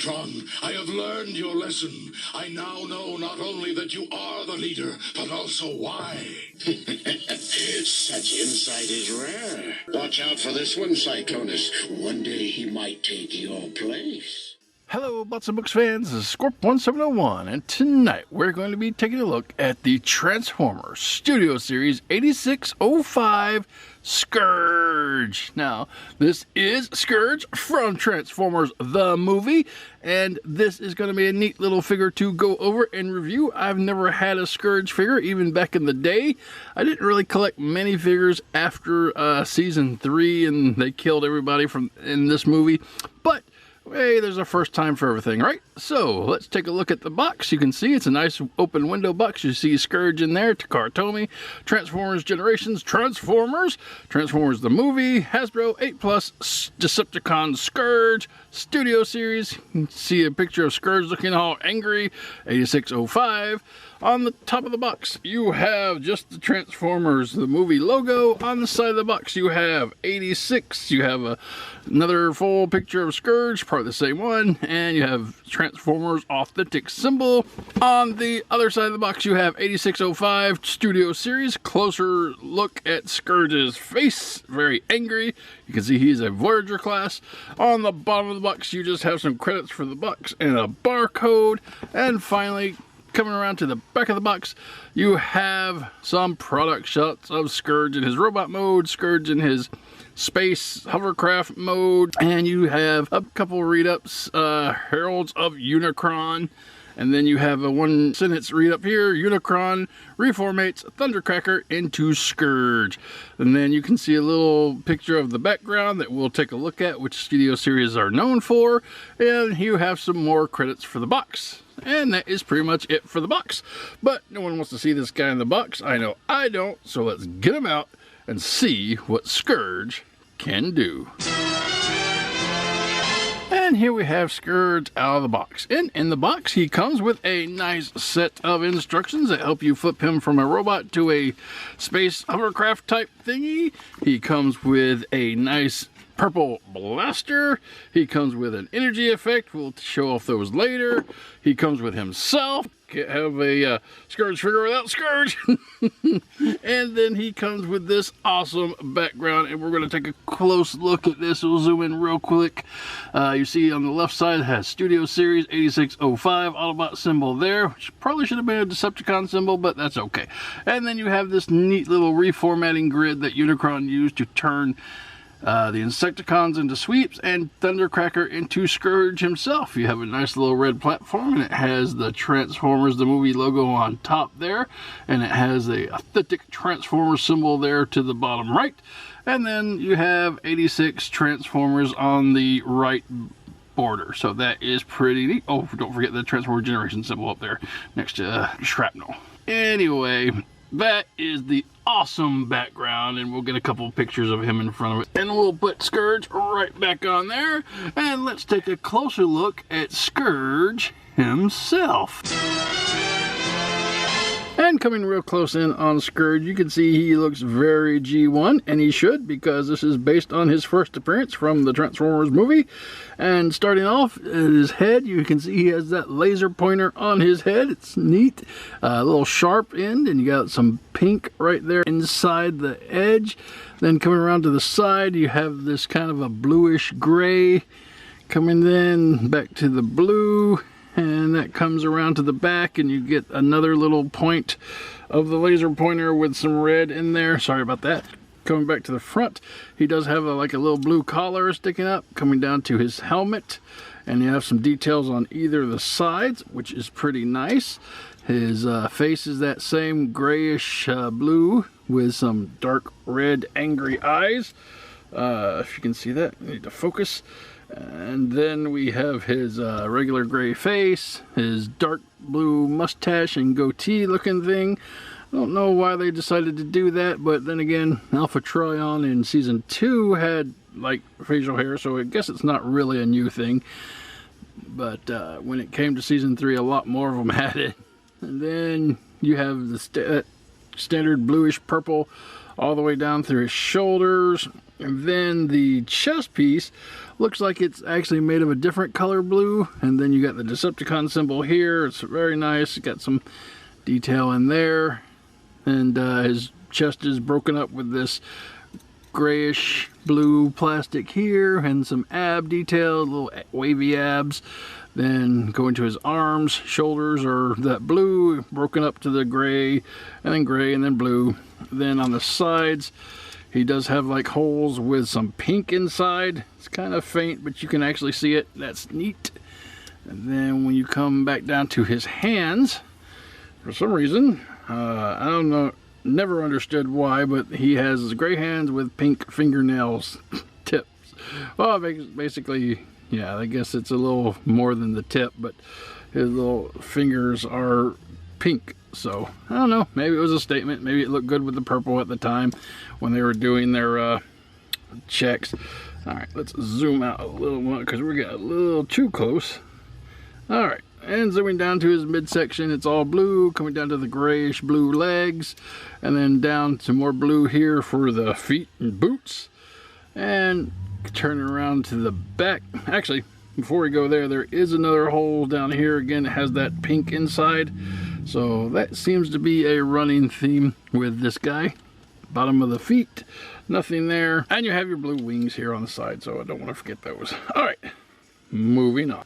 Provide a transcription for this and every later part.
Unicron. I have learned your lesson. I now know not only that you are the leader, but also why. Such insight is rare. Watch out for this one, Cyclonus. One day he might take your place. Hello, Bots and Books fans, this is Scorp1701, and tonight we're going to be taking a look at the Transformers Studio Series 8605 Scourge. Now, this is Scourge from Transformers the movie, and this is going to be a neat little figure to go over and review. I've never had a Scourge figure, even back in the day. I didn't really collect many figures after Season 3, and they killed everybody in this movie, but hey, there's a first time for everything, right? So, let's take a look at the box. You can see it's a nice open window box. You see Scourge in there, Takara Tomy, Transformers Generations, Transformers the movie, Hasbro 8+, Decepticon Scourge, Studio Series. You can see a picture of Scourge looking all angry, 8605. On the top of the box, you have just the Transformers, the movie logo. On the side of the box, you have 86. You have another full picture of Scourge, part of the same one. And you have Transformers authentic symbol. On the other side of the box, you have 8605 Studio Series. Closer look at Scourge's face, very angry. You can see he's a Voyager class. On the bottom of the box, you just have some credits for the box and a barcode. And finally, coming around to the back of the box, you have some product shots of Scourge in his robot mode, Scourge in his space hovercraft mode, and you have a couple read-ups, Heralds of Unicron, and then you have a one sentence read up here, Unicron reformates Thundercracker into Scourge. And then you can see a little picture of the background that we'll take a look at, which Studio Series are known for, and you have some more credits for the box. And that is pretty much it for the box. But no one wants to see this guy in the box. I know I don't, so let's get him out and see what Scourge can do. And here we have Scourge out of the box. And in the box, he comes with a nice set of instructions that help you flip him from a robot to a space hovercraft type thingy. He comes with a nice purple blaster. He comes with an energy effect. We'll show off those later. He comes with himself. Can't have a Scourge figure without Scourge. And then he comes with this awesome background, and we're going to take a close look at this. We'll zoom in real quick. You see on the left side it has Studio Series 8605 Autobot symbol there, which probably should have been a Decepticon symbol, but that's okay. And then you have this neat little reformatting grid that Unicron used to turn the Insecticons into Sweeps and Thundercracker into Scourge himself. You have a nice little red platform, and it has the Transformers the movie logo on top there, and it has a authentic Transformers symbol there to the bottom right, and then you have 86 Transformers on the right border. So that is pretty neat. Oh, don't forget the Transformer Generation symbol up there next to Shrapnel. Anyway, that is the awesome background, and we'll get a couple pictures of him in front of it, and we'll put Scourge right back on there, and let's take a closer look at Scourge himself. And coming real close in on Scourge, you can see he looks very G1, and he should, because this is based on his first appearance from the Transformers movie. And starting off at his head, you can see he has that laser pointer on his head. It's neat. A little sharp end, and you got some pink right there inside the edge. Then coming around to the side, you have this kind of a bluish gray. Coming then back to the blue. And that comes around to the back, and you get another little point of the laser pointer with some red in there. Sorry about that. Coming back to the front, he does have like a little blue collar sticking up, coming down to his helmet. And you have some details on either of the sides, which is pretty nice. His face is that same grayish blue with some dark red angry eyes. If you can see that, I need to focus. And then we have his regular gray face, his dark blue mustache and goatee looking thing. I don't know why they decided to do that, but then again, Alpha Trion in Season 2 had like facial hair, so I guess it's not really a new thing. But when it came to Season 3, a lot more of them had it. And then you have the standard bluish purple all the way down through his shoulders. And then the chest piece looks like it's actually made of a different color blue. And then you got the Decepticon symbol here. It's very nice. It's got some detail in there. And his chest is broken up with this grayish blue plastic here and some ab detail, little wavy abs. Then go into his arms, shoulders are that blue broken up to the gray and then blue. Then on the sides he does have like holes with some pink inside. It's kind of faint, but you can actually see it. That's neat. And then when you come back down to his hands, for some reason, I don't know, never understood why, but he has gray hands with pink fingernails tips. Well, basically, yeah, I guess it's a little more than the tip, but his little fingers are pink. So, I don't know, maybe it was a statement. Maybe it looked good with the purple at the time when they were doing their checks. Alright, let's zoom out a little more because we got a little too close. Alright, and zooming down to his midsection, it's all blue, coming down to the grayish blue legs, and then down to more blue here for the feet and boots. And turning around to the back, actually, before we go there, there is another hole down here. Again, it has that pink inside. So that seems to be a running theme with this guy. Bottom of the feet, nothing there. And you have your blue wings here on the side, so I don't want to forget those. Alright, moving on.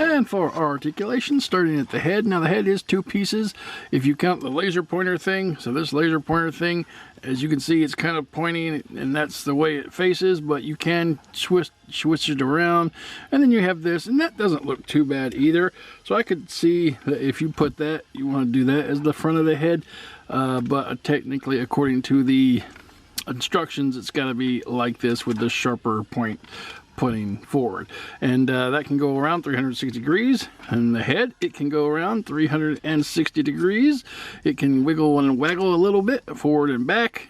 And for our articulation, starting at the head. Now the head is two pieces if you count the laser pointer thing. So this laser pointer thing, as you can see, it's kind of pointing, and that's the way it faces, but you can switch it around. And then you have this, and that doesn't look too bad either. So I could see that if you put that, you want to do that as the front of the head. But technically, according to the instructions, it's got to be like this with the sharper point putting forward, and that can go around 360 degrees. And the head, it can go around 360 degrees. It can wiggle and waggle a little bit forward and back,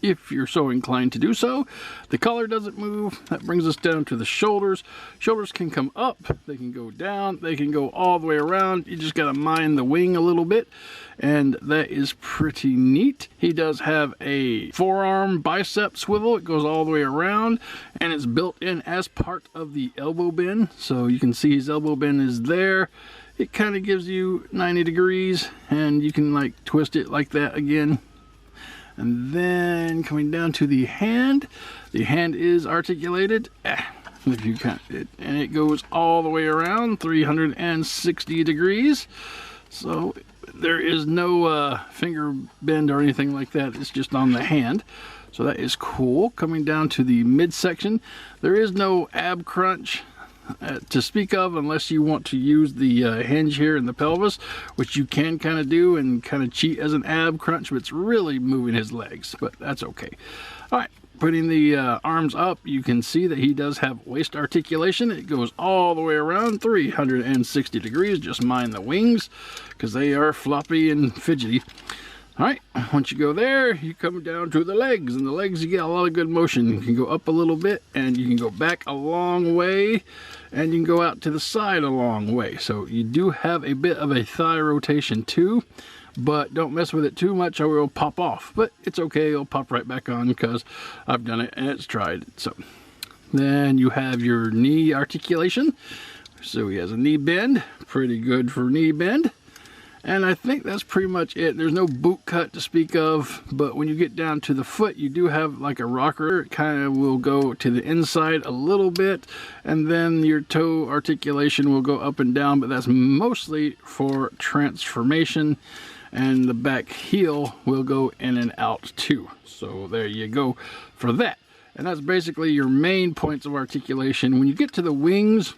if you're so inclined to do so. The collar doesn't move. That brings us down to the shoulders. Shoulders can come up, they can go down, they can go all the way around. You just got to mind the wing a little bit, and that is pretty neat. He does have a forearm bicep swivel. It goes all the way around, and it's built in as part of the elbow bend. So you can see his elbow bend is there. It kind of gives you 90 degrees, and you can like twist it like that again. And then coming down to the hand is articulated. If you count it, and it goes all the way around 360 degrees. So there is no finger bend or anything like that. It's just on the hand. So that is cool. Coming down to the midsection, there is no ab crunch to speak of, unless you want to use the hinge here in the pelvis, which you can kind of do and kind of cheat as an ab crunch, but it's really moving his legs, but that's okay. All right, putting the arms up, you can see that he does have waist articulation. It goes all the way around 360 degrees. Just mind the wings because they are floppy and fidgety. All right, once you go there, you come down to the legs, and the legs, you get a lot of good motion. You can go up a little bit, and you can go back a long way, and you can go out to the side a long way. So you do have a bit of a thigh rotation too, but don't mess with it too much or it'll pop off. But it's okay, it'll pop right back on because I've done it and it's tried. So then you have your knee articulation. So he has a knee bend, pretty good for knee bend. And I think that's pretty much it. There's no boot cut to speak of, but when you get down to the foot, you do have like a rocker. It kind of will go to the inside a little bit, and then your toe articulation will go up and down, but that's mostly for transformation, and the back heel will go in and out too. So there you go for that. And that's basically your main points of articulation. When you get to the wings,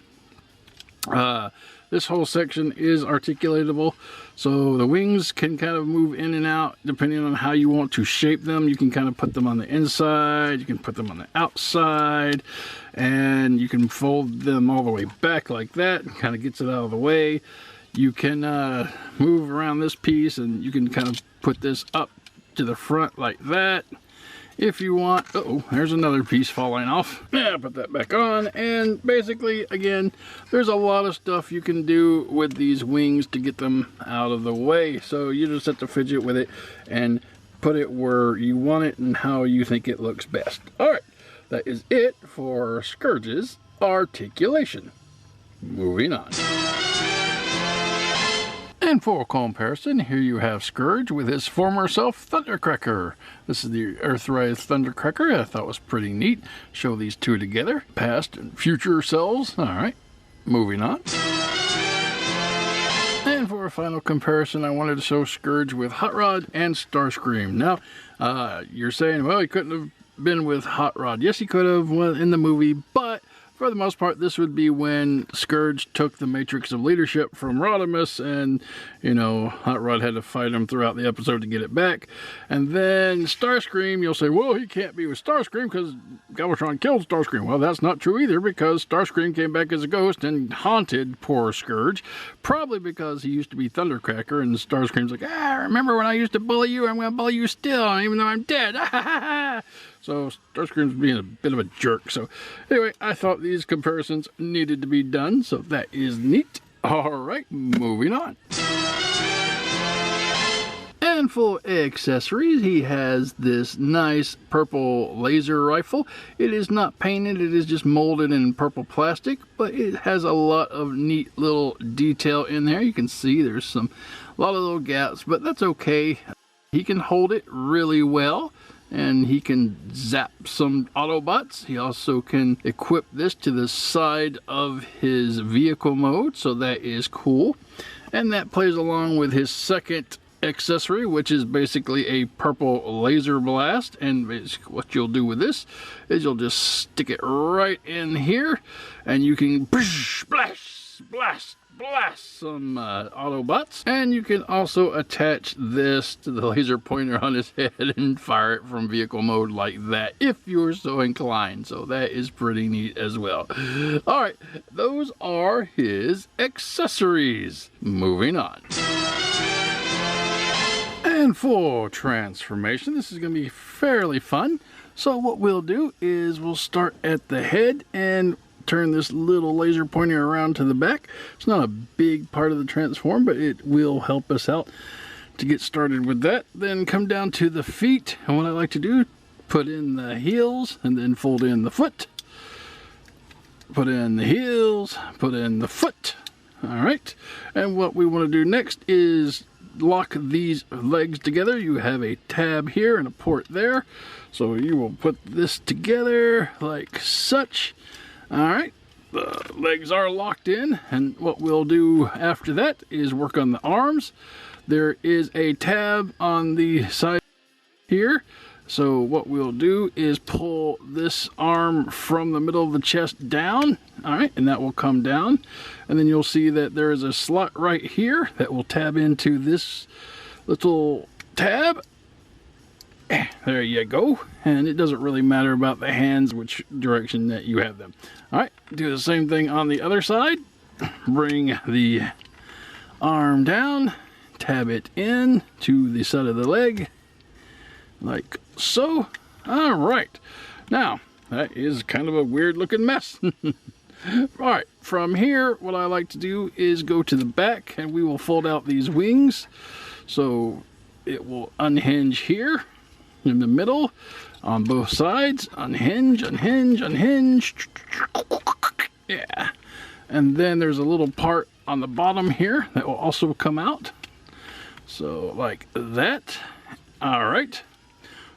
this whole section is articulatable, so the wings can kind of move in and out depending on how you want to shape them. You can kind of put them on the inside, you can put them on the outside, and you can fold them all the way back like that. Kind of gets it out of the way. You can move around this piece, and you can kind of put this up to the front like that if you want. Uh-oh, there's another piece falling off. Yeah, put that back on. And basically, again, there's a lot of stuff you can do with these wings to get them out of the way. So you just have to fidget with it and put it where you want it and how you think it looks best. Alright, that is it for Scourge's Articulation. Moving on. And for comparison, here you have Scourge with his former self, Thundercracker. This is the Earthrise Thundercracker. I thought was pretty neat. Show these two together, past and future selves. Alright, moving on. And for a final comparison, I wanted to show Scourge with Hot Rod and Starscream. Now, you're saying, well, he couldn't have been with Hot Rod. Yes, he could have in the movie, but for the most part, this would be when Scourge took the Matrix of Leadership from Rodimus, and, you know, Hot Rod had to fight him throughout the episode to get it back. And then Starscream, you'll say, well, he can't be with Starscream because Galvatron killed Starscream. Well, that's not true either, because Starscream came back as a ghost and haunted poor Scourge, probably because he used to be Thundercracker, and Starscream's like, remember when I used to bully you? I'm going to bully you still, even though I'm dead. So Starscream's being a bit of a jerk. So anyway, I thought these comparisons needed to be done, so that is neat. Alright, moving on. And for accessories, he has this nice purple laser rifle. It is not painted, it is just molded in purple plastic, but it has a lot of neat little detail in there. You can see there's a lot of little gaps, but that's okay. He can hold it really well, and he can zap some Autobots. He also can equip this to the side of his vehicle mode, so that is cool. And that plays along with his second accessory, which is basically a purple laser blast. And what you'll do with this is you'll just stick it right in here, and you can blast some Autobots. And you can also attach this to the laser pointer on his head and fire it from vehicle mode like that, if you're so inclined. So that is pretty neat as well. Alright, those are his accessories. Moving on. And for transformation, this is going to be fairly fun. So what we'll do is we'll start at the head and turn this little laser pointer around to the back. It's not a big part of the transform, but it will help us out to get started with that. Then come down to the feet, and what I like to do, put in the heels and then fold in the foot. Put in the heels, put in the foot. Alright, and what we want to do next is lock these legs together. You have a tab here and a port there, so you will put this together like such. Alright, the legs are locked in, and what we'll do after that is work on the arms. There is a tab on the side here, so what we'll do is pull this arm from the middle of the chest down. Alright, and that will come down, and then you'll see that there is a slot right here that will tab into this little tab. There you go. And it doesn't really matter about the hands, which direction that you have them. Alright, do the same thing on the other side. Bring the arm down, tab it in to the side of the leg, like so. Alright, now that is kind of a weird looking mess. Alright, from here, what I like to do is go to the back, and we will fold out these wings. So it will unhinge here in the middle, on both sides, unhinge, unhinge, unhinge. Yeah, and then there's a little part on the bottom here that will also come out, so like that. All right,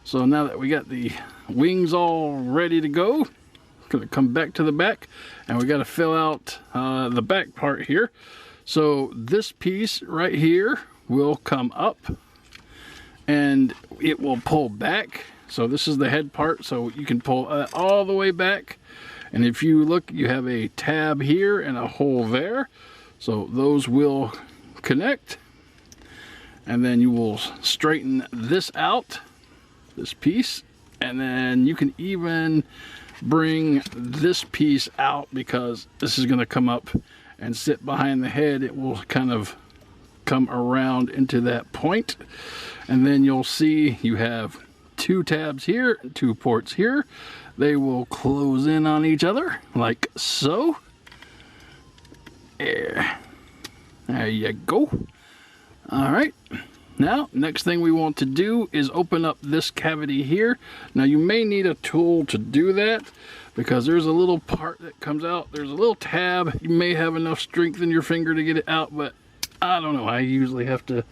so now that we got the wings all ready to go, gonna come back to the back, and we got to fill out the back part here. So this piece right here will come up, and it will pull back. So this is the head part, so you can pull all the way back. And if you look, you have a tab here and a hole there, so those will connect. And then you will straighten this out, this piece, and then you can even bring this piece out, because this is going to come up and sit behind the head. It will kind of come around into that point, and then you'll see you have two tabs here, two ports here. They will close in on each other like so. There you go. All right, Now, next thing we want to do is open up this cavity here. Now, you may need a tool to do that because there's a little part that comes out. There's a little tab. You may have enough strength in your finger to get it out, but I don't know. I usually have to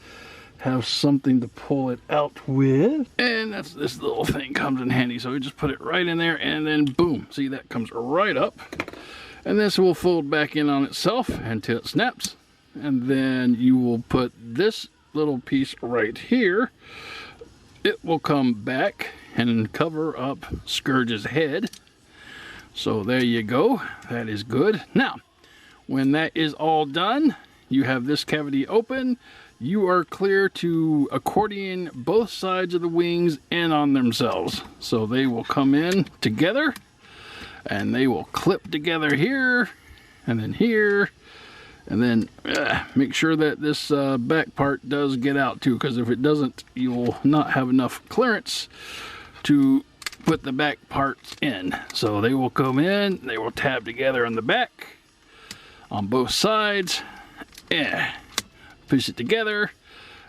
have something to pull it out with. And that's this little thing comes in handy. So we just put it right in there and then boom. See, that comes right up. And this will fold back in on itself until it snaps. And then you will put this little piece right here. It will come back and cover up Scourge's head. So there you go. That is good. Now, when that is all done, you have this cavity open. You are clear to accordion both sides of the wings in on themselves. So they will come in together and they will clip together here and then here. And then make sure that this back part does get out too, because if it doesn't, you will not have enough clearance to put the back parts in. So they will come in, they will tab together on the back on both sides. Push it together,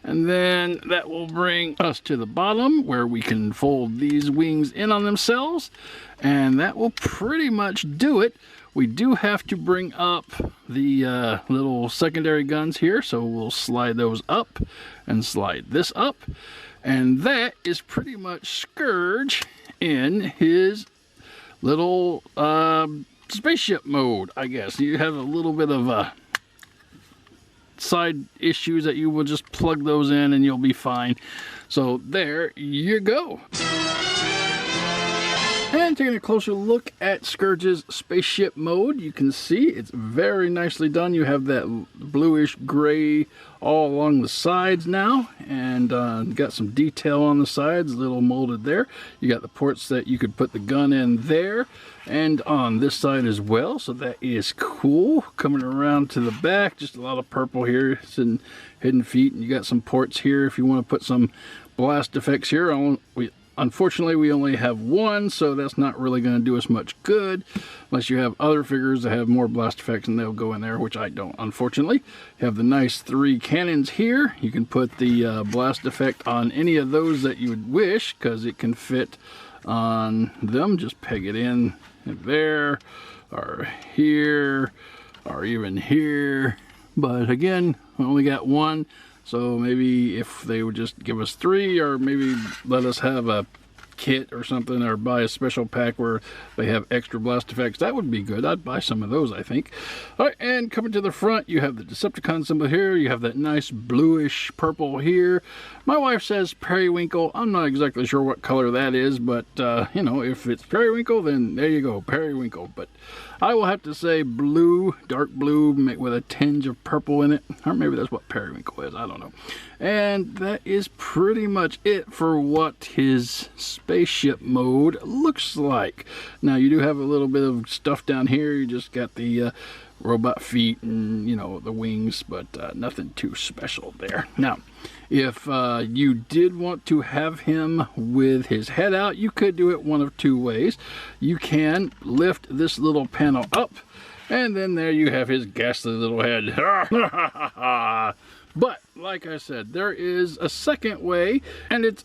and then that will bring us to the bottom where we can fold these wings in on themselves, and that will pretty much do it. We do have to bring up the little secondary guns here, so we'll slide those up and slide this up, and that is pretty much Scourge in his little spaceship mode, I guess. You have a little bit of side issues that you will just plug those in and you'll be fine. So there you go. And taking a closer look at Scourge's spaceship mode, you can see it's very nicely done. You have that bluish gray all along the sides now, and got some detail on the sides, a little molded there. You got the ports that you could put the gun in there and on this side as well, so that is cool. Coming around to the back, just a lot of purple here. It's in hidden feet, and you got some ports here if you want to put some blast effects here. Unfortunately, we only have one, so that's not really going to do us much good unless you have other figures that have more blast effects and they'll go in there, which I don't, unfortunately. You have the nice 3 cannons here. You can put the blast effect on any of those that you would wish, because it can fit on them. Just peg it in there, or here, or even here. But again, we only got one. So maybe if they would just give us 3, or maybe let us have a kit or something, or buy a special pack where they have extra blast effects, that would be good. I'd buy some of those, I think. All right, and coming to the front, you have the Decepticon symbol here. You have that nice bluish purple here. My wife says periwinkle. I'm not exactly sure what color that is, but you know, if it's periwinkle, then there you go, periwinkle. But I will have to say blue, dark blue with a tinge of purple in it. Or maybe that's what periwinkle is, I don't know. And that is pretty much it for what his spaceship mode looks like. Now, you do have a little bit of stuff down here. You just got the robot feet and, you know, the wings, but nothing too special there. Now, if you did want to have him with his head out, you could do it one of 2 ways. You can lift this little panel up, and then there you have his ghastly little head. But like I said, there is a second way, and it's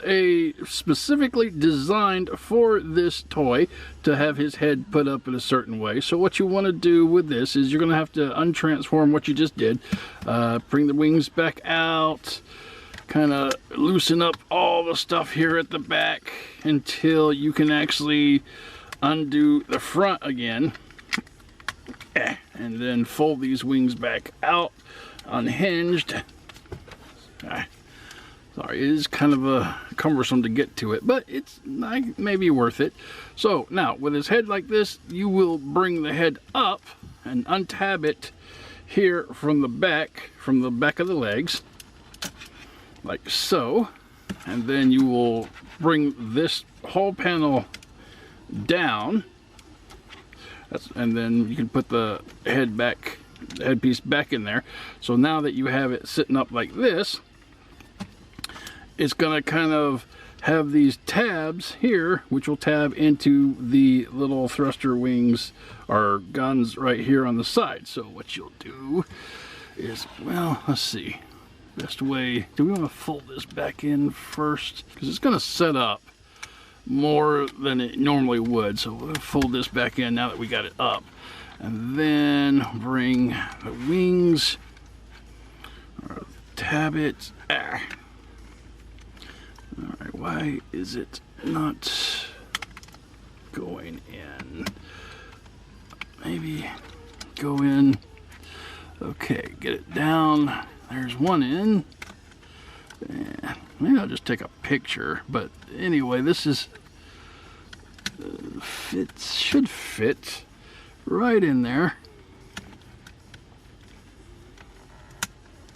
specifically designed for this toy to have his head put up in a certain way. So what you want to do with this is you're going to have to untransform what you just did. Bring the wings back out, kind of loosen up all the stuff here at the back until you can actually undo the front again, and then fold these wings back out unhinged. Sorry, it is kind of cumbersome to get to it, but it's maybe worth it. So now with his head like this, you will bring the head up and untab it here from the back of the legs, like so, and then you will bring this whole panel down. And then you can put the headpiece back in there. So now that you have it sitting up like this, it's going to kind of have these tabs here, which will tab into the little thruster wings or guns right here on the side. So what you'll do is, well, let's see. best way. Do we want to fold this back in first? Because it's going to set up more than it normally would. So we'll fold this back in now that we got it up. And then bring the wings, or tab it. Alright, why is it not going in? Maybe go in. Okay, get it down. There's one in. And maybe I'll just take a picture. But anyway, this is should fit right in there.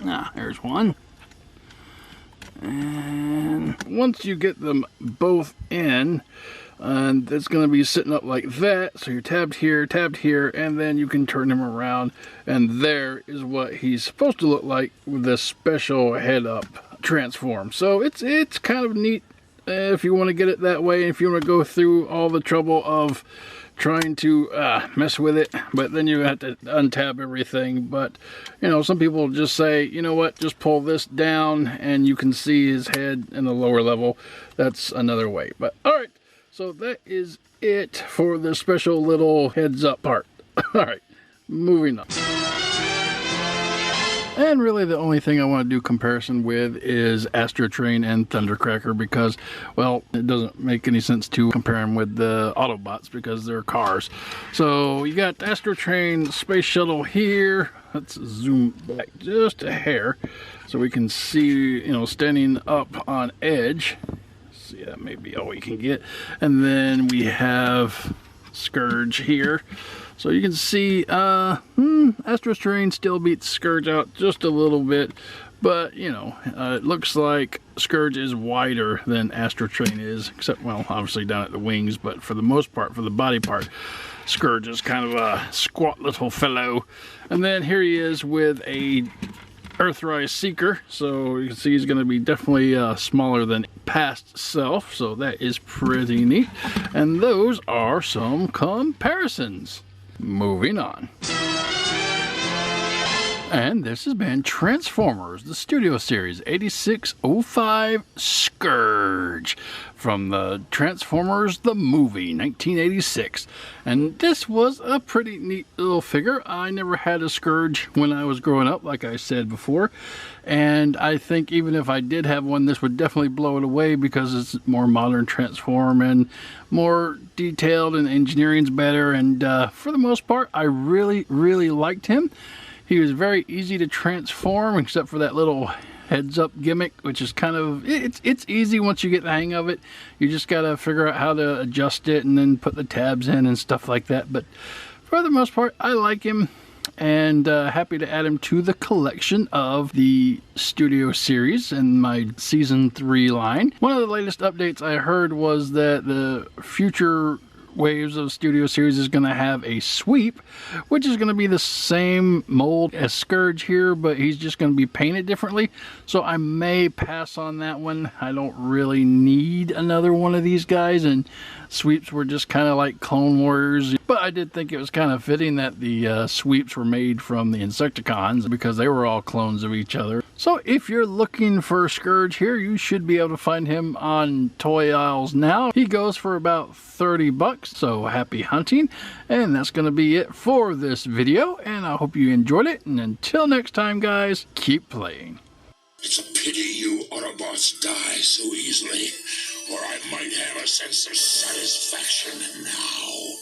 Ah, there's one. And once you get them both in, and it's going to be sitting up like that, so you're tabbed here, and then you can turn him around, and there is what he's supposed to look like with this special head up transform. So it's kind of neat if you want to get it that way, if you want to go through all the trouble of trying to mess with it, but then you have to untab everything. But you know, some people just say, you know what, just pull this down and you can see his head in the lower level. That's another way. But all right, so that is it for the special little heads up part. All right, moving on. And really the only thing I want to do comparison with is Astrotrain and Thundercracker, because, well, it doesn't make any sense to compare them with the Autobots because they're cars. So you got Astrotrain Space Shuttle here. Let's zoom back just a hair so we can see, you know, standing up on edge. See, that may be all we can get. And then we have Scourge here. So you can see Astrotrain still beats Scourge out just a little bit, but you know, it looks like Scourge is wider than Astrotrain is, except, well, obviously down at the wings, but for the most part, for the body part, Scourge is kind of a squat little fellow. And then here he is with a Earthrise Seeker, so you can see he's going to be definitely smaller than past self, so that is pretty neat. And those are some comparisons. Moving on. And this has been Transformers, the Studio Series 8605 Scourge from the Transformers the Movie 1986. And this was a pretty neat little figure. I never had a Scourge when I was growing up, like I said before. And I think even if I did have one, this would definitely blow it away because it's more modern transform and more detailed, and engineering's better. And for the most part, I really, really liked him. He was very easy to transform, except for that little heads-up gimmick, which is kind of, it's easy once you get the hang of it. You just got to figure out how to adjust it and then put the tabs in and stuff like that. But for the most part, I like him, and happy to add him to the collection of the Studio Series in my Season 3 line. One of the latest updates I heard was that the future waves of Studio Series is going to have a sweep, which is going to be the same mold as Scourge here, but he's just going to be painted differently. So I may pass on that one. I don't really need another one of these guys, and sweeps were just kind of like Clone Warriors. But I did think it was kind of fitting that the sweeps were made from the Insecticons, because they were all clones of each other. So if you're looking for Scourge here, you should be able to find him on toy aisles now. He goes for about 30 bucks, so happy hunting. And that's going to be it for this video, and I hope you enjoyed it. And until next time, guys, keep playing. It's a pity you Autobots die so easily, or I might have a sense of satisfaction now.